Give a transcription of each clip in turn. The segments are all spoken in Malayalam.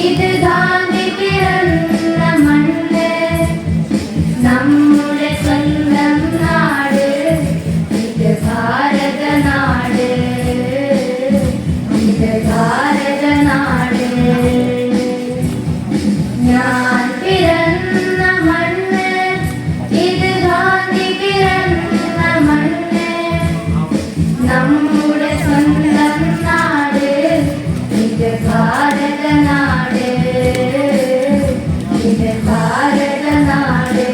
ഇത് ഗാന്ധി പിറന്ന മണ്ണ്, നമ്മുടെ സ്വന്തം നാട്, ഇത് ഭാരതനാട്, ഇത് ഭാരതനാട്. ഞാൻ പിറന്ന മണ്ണ്, ഇത് ഗാന്ധി പിറന്ന മണ്ണ്, നമ്മുടെ സ്വന്തം നാട്, ഇത് ഭാരതനാട്, ഇത് ഭാരതനാട്.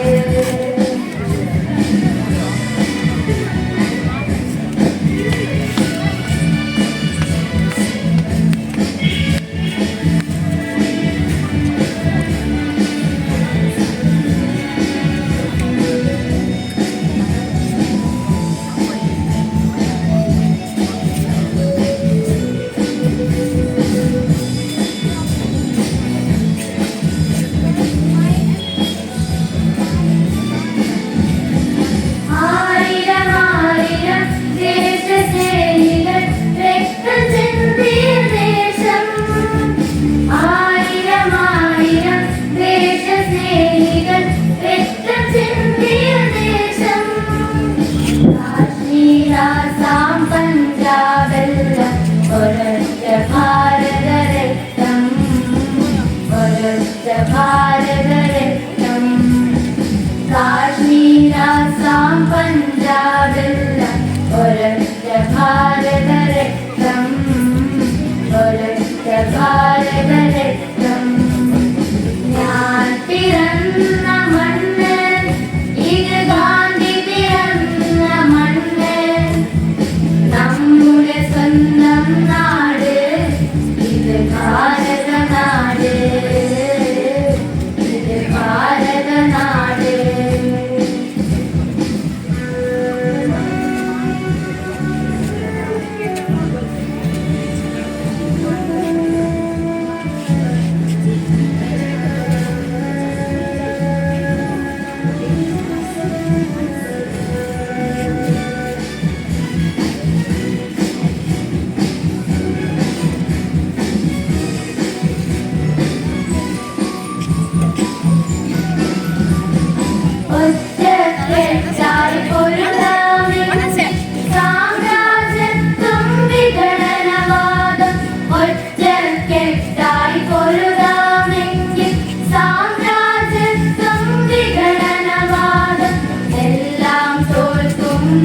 ഭാരതരത്നം കാശ്മീരാസാം പഞ്ചാബെല്ലാം ഒരൊറ്റ ഭാരതരത്നം, ഒരൊറ്റ ഭാരതരത്നം. ഞാൻ പിറന്ന മണ്ണ്, ഇത് ഗാന്ധി പിറന്ന മണ്ണ്, നമ്മുടെ സ്വന്തം നാട്, ഇത് ഭാരതനാട്, ഇത് ഭാരതനാട്.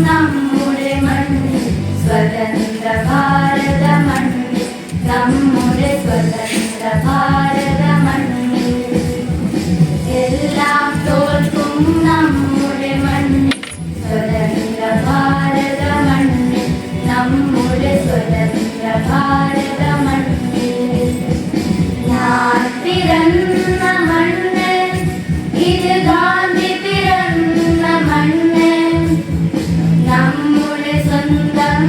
നമ്മുടെ മണ്ണിൽ സ്വതന്ത്ര ഭാരത മണ്ണിൽ, നമ്മുടെ സ്വതന്ത്ര ഭാരത മണ്ണിൽ എല്ലാം തോൽക്കും നമ്മുടെ മണ്ണിൽ, സ്വതന്ത്ര ഭാരത മണ്ണിൽ, നമ്മുടെ സ്വതന്ത്ര ഭാരത മണ്ണിൽ. ഞാൻ പിറന്ന മണ്ണ്, ഇത് ഗാന്ധി പിറന്ന മണ്ണ്, നമ്മുടെ സ്വന്തം